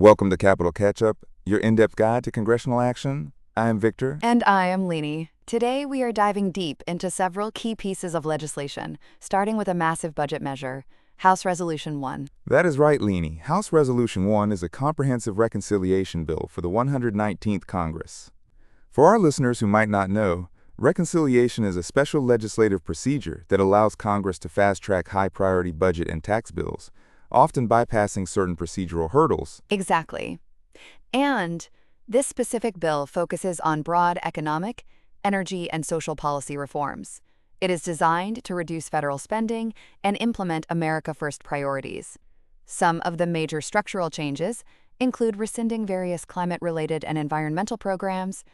Welcome to Capital Catch-Up, your in-depth guide to congressional action. I am Victor. And I am Leni. Today we are diving deep into several key pieces of legislation, starting with a massive budget measure, House Resolution 1. That is right, Leni. House Resolution 1 is a comprehensive reconciliation bill for the 119th Congress. For our listeners who might not know, reconciliation is a special legislative procedure that allows Congress to fast-track high-priority budget and tax bills, often bypassing certain procedural hurdles. Exactly. And this specific bill focuses on broad economic, energy, and social policy reforms. It is designed to reduce federal spending and implement America First priorities. Some of the major structural changes include rescinding various climate-related and environmental programs,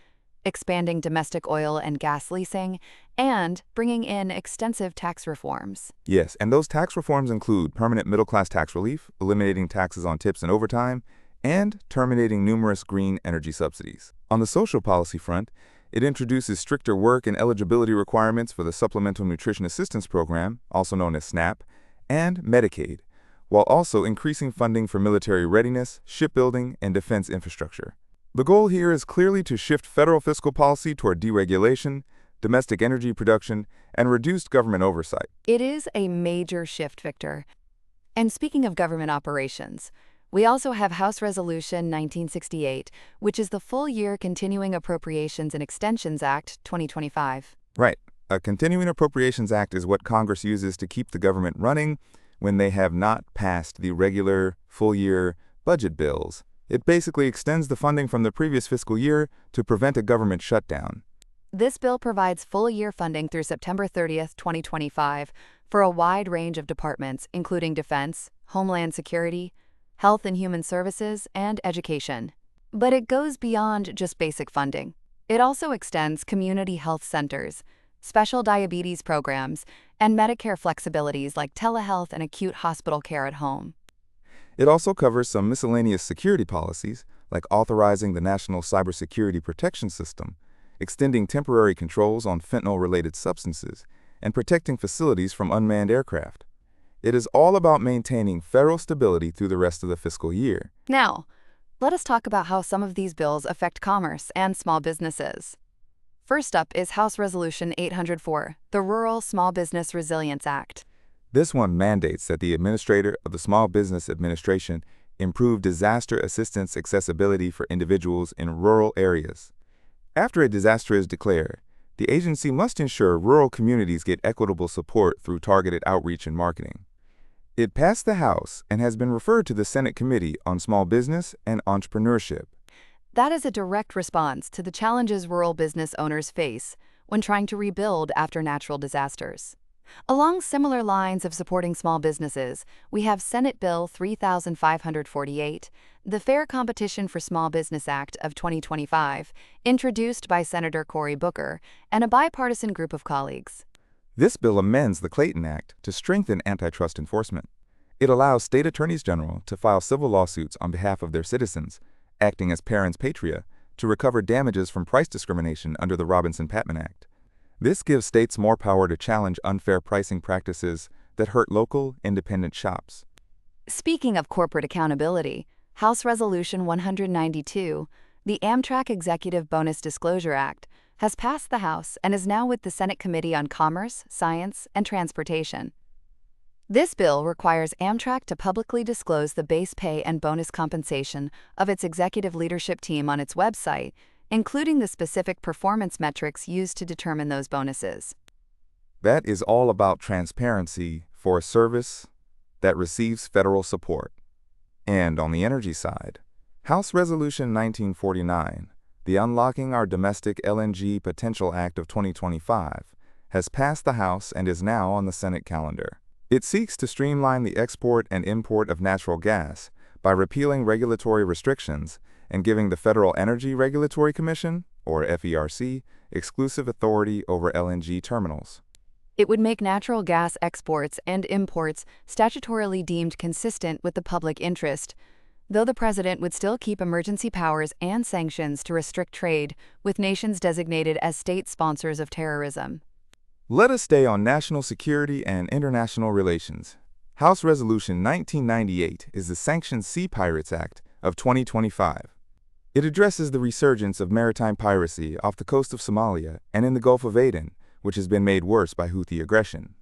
expanding domestic oil and gas leasing, and bringing in extensive tax reforms. Yes, and those tax reforms include permanent middle-class tax relief, eliminating taxes on tips and overtime, and terminating numerous green energy subsidies. On the social policy front, it introduces stricter work and eligibility requirements for the Supplemental Nutrition Assistance Program, also known as SNAP, and Medicaid, while also increasing funding for military readiness, shipbuilding, and defense infrastructure. The goal here is clearly to shift federal fiscal policy toward deregulation, domestic energy production, and reduced government oversight. It is a major shift, Victor. And speaking of government operations, we also have House Resolution 1968, which is the Full-Year Continuing Appropriations and Extensions Act 2025. Right. A Continuing Appropriations Act is what Congress uses to keep the government running when they have not passed the regular full-year budget bills. It basically extends the funding from the previous fiscal year to prevent a government shutdown. This bill provides full-year funding through September 30th, 2025, for a wide range of departments, including defense, homeland security, health and human services, and education. But it goes beyond just basic funding. It also extends community health centers, special diabetes programs, and Medicare flexibilities like telehealth and acute hospital care at home. It also covers some miscellaneous security policies, like authorizing the National Cybersecurity Protection System, extending temporary controls on fentanyl-related substances, and protecting facilities from unmanned aircraft. It is all about maintaining federal stability through the rest of the fiscal year. Now, let us talk about how some of these bills affect commerce and small businesses. First up is House Resolution 804, the Rural Small Business Resilience Act. This one mandates that the administrator of the Small Business Administration improve disaster assistance accessibility for individuals in rural areas. After a disaster is declared, the agency must ensure rural communities get equitable support through targeted outreach and marketing. It passed the House and has been referred to the Senate Committee on Small Business and Entrepreneurship. That is a direct response to the challenges rural business owners face when trying to rebuild after natural disasters. Along similar lines of supporting small businesses, we have Senate Bill 3548, the Fair Competition for Small Business Act of 2025, introduced by Senator Cory Booker and a bipartisan group of colleagues. This bill amends the Clayton Act to strengthen antitrust enforcement. It allows state attorneys general to file civil lawsuits on behalf of their citizens, acting as parens patria, to recover damages from price discrimination under the Robinson-Patman Act. This gives states more power to challenge unfair pricing practices that hurt local, independent shops. Speaking of corporate accountability, House Resolution 192, the Amtrak Executive Bonus Disclosure Act, has passed the House and is now with the Senate Committee on Commerce, Science, and Transportation. This bill requires Amtrak to publicly disclose the base pay and bonus compensation of its executive leadership team on its website, including the specific performance metrics used to determine those bonuses. That is all about transparency for a service that receives federal support. And on the energy side, House Resolution 1949, the Unlocking Our Domestic LNG Potential Act of 2025, has passed the House and is now on the Senate calendar. It seeks to streamline the export and import of natural gas by repealing regulatory restrictions and giving the Federal Energy Regulatory Commission, or FERC, exclusive authority over LNG terminals. It would make natural gas exports and imports statutorily deemed consistent with the public interest, though the president would still keep emergency powers and sanctions to restrict trade with nations designated as state sponsors of terrorism. Let us stay on national security and international relations. House Resolution 1998 is the Sanctioned Sea Pirates Act of 2025. It addresses the resurgence of maritime piracy off the coast of Somalia and in the Gulf of Aden, which has been made worse by Houthi aggression.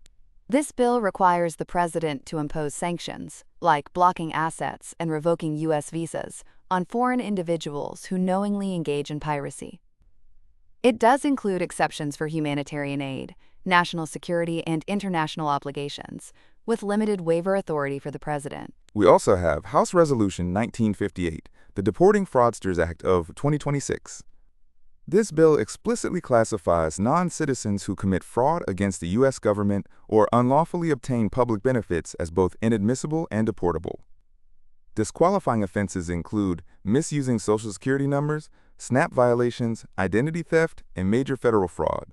This bill requires the president to impose sanctions, like blocking assets and revoking U.S. visas, on foreign individuals who knowingly engage in piracy. It does include exceptions for humanitarian aid, national security, and international obligations, with limited waiver authority for the president. We also have House Resolution 1958, the Deporting Fraudsters Act of 2026. This bill explicitly classifies non-citizens who commit fraud against the U.S. government or unlawfully obtain public benefits as both inadmissible and deportable. Disqualifying offenses include misusing Social Security numbers, SNAP violations, identity theft, and major federal fraud.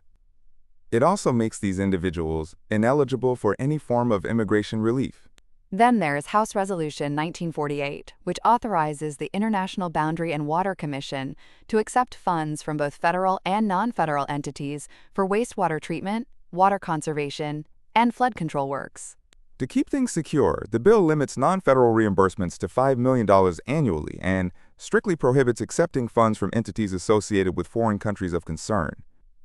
It also makes these individuals ineligible for any form of immigration relief. Then there's House Resolution 1948, which authorizes the International Boundary and Water Commission to accept funds from both federal and non-federal entities for wastewater treatment, water conservation, and flood control works. To keep things secure, the bill limits non-federal reimbursements to $5 million annually and strictly prohibits accepting funds from entities associated with foreign countries of concern.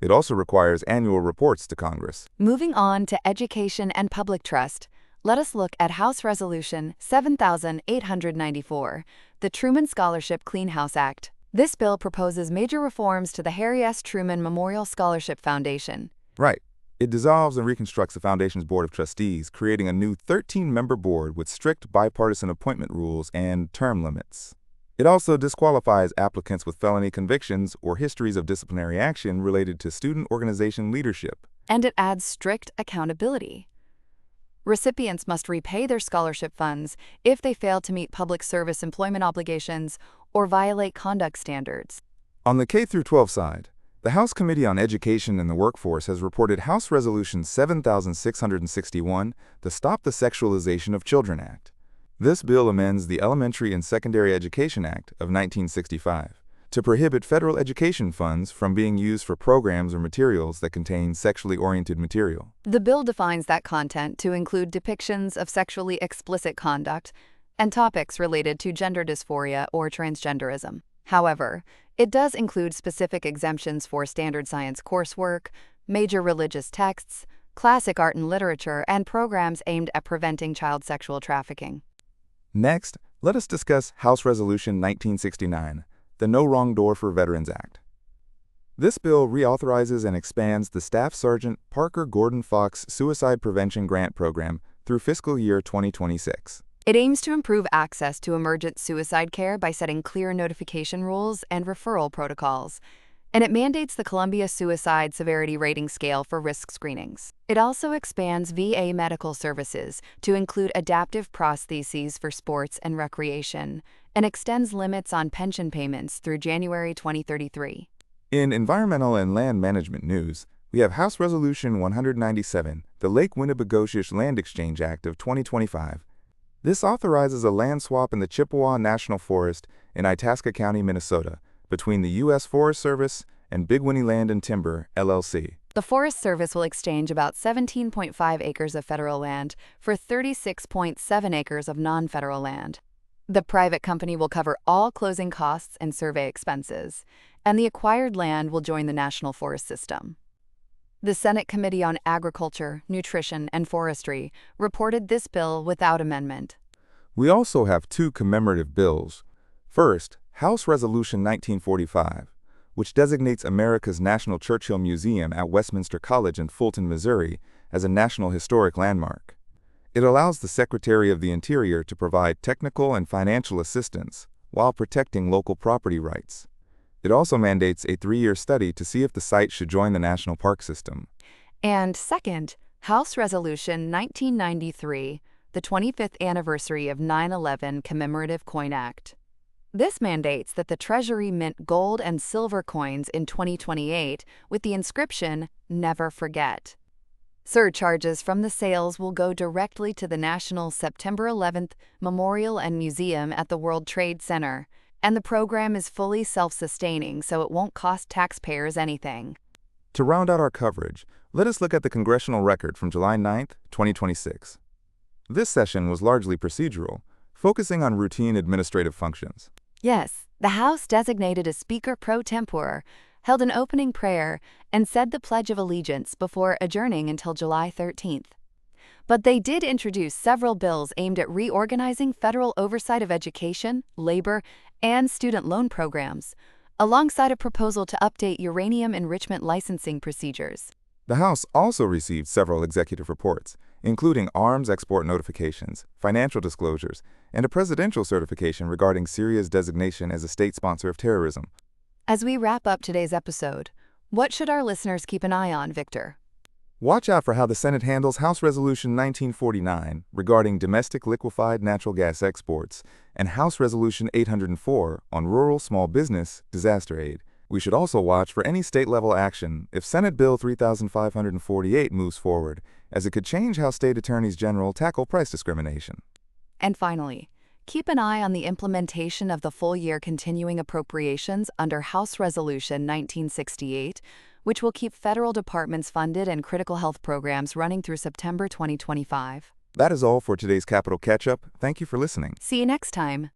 It also requires annual reports to Congress. Moving on to education and public trust, let us look at House Resolution 7894, the Truman Scholarship Clean House Act. This bill proposes major reforms to the Harry S. Truman Memorial Scholarship Foundation. Right. It dissolves and reconstructs the Foundation's Board of Trustees, creating a new 13-member board with strict bipartisan appointment rules and term limits. It also disqualifies applicants with felony convictions or histories of disciplinary action related to student organization leadership. And it adds strict accountability. Recipients must repay their scholarship funds if they fail to meet public service employment obligations or violate conduct standards. On the K-12 side, the House Committee on Education and the Workforce has reported House Resolution 7661, the Stop the Sexualization of Children Act. This bill amends the Elementary and Secondary Education Act of 1965 to prohibit federal education funds from being used for programs or materials that contain sexually oriented material. The bill defines that content to include depictions of sexually explicit conduct and topics related to gender dysphoria or transgenderism. However, it does include specific exemptions for standard science coursework, major religious texts, classic art and literature, and programs aimed at preventing child sexual trafficking. Next, let us discuss House Resolution 1969, the No Wrong Door for Veterans Act. This bill reauthorizes and expands the Staff Sergeant Parker Gordon Fox Suicide Prevention Grant Program through fiscal year 2026. It aims to improve access to emergent suicide care by setting clear notification rules and referral protocols, and it mandates the Columbia Suicide Severity Rating Scale for risk screenings. It also expands VA medical services to include adaptive prostheses for sports and recreation, and extends limits on pension payments through January 2033. In environmental and land management news, we have House Resolution 197, the Lake Winnebagochish Land Exchange Act of 2025. This authorizes a land swap in the Chippewa National Forest in Itasca County, Minnesota, between the U.S. Forest Service and Big Winnie Land and Timber, LLC. The Forest Service will exchange about 17.5 acres of federal land for 36.7 acres of non-federal land. The private company will cover all closing costs and survey expenses, and the acquired land will join the National Forest System. The Senate Committee on Agriculture, Nutrition, and Forestry reported this bill without amendment. We also have two commemorative bills. First, House Resolution 1945, which designates America's National Churchill Museum at Westminster College in Fulton, Missouri, as a National Historic Landmark. It allows the Secretary of the Interior to provide technical and financial assistance while protecting local property rights. It also mandates a 3-year study to see if the site should join the National Park System. And second, House Resolution 1993, the 25th anniversary of 9/11 Commemorative Coin Act. This mandates that the Treasury mint gold and silver coins in 2028 with the inscription, "Never Forget." Surcharges from the sales will go directly to the National September 11th Memorial and Museum at the World Trade Center, and the program is fully self-sustaining, so it won't cost taxpayers anything. To round out our coverage, let us look at the congressional record from July 9, 2026. This session was largely procedural. focusing on routine administrative functions. Yes, the House designated a Speaker pro tempore, held an opening prayer, and said the Pledge of Allegiance before adjourning until July 13th. But they did introduce several bills aimed at reorganizing federal oversight of education, labor, and student loan programs, alongside a proposal to update uranium enrichment licensing procedures. The House also received several executive reports, including arms export notifications, financial disclosures, and a presidential certification regarding Syria's designation as a state sponsor of terrorism. As we wrap up today's episode, what should our listeners keep an eye on, Victor? Watch out for how the Senate handles House Resolution 1949 regarding domestic liquefied natural gas exports and House Resolution 804 on rural small business disaster aid. We should also watch for any state-level action if Senate Bill 3548 moves forward, as it could change how state attorneys general tackle price discrimination. And finally, keep an eye on the implementation of the full-year continuing appropriations under House Resolution 1968, which will keep federal departments funded and critical health programs running through September 2025. That is all for today's Capital Catch-Up. Thank you for listening. See you next time.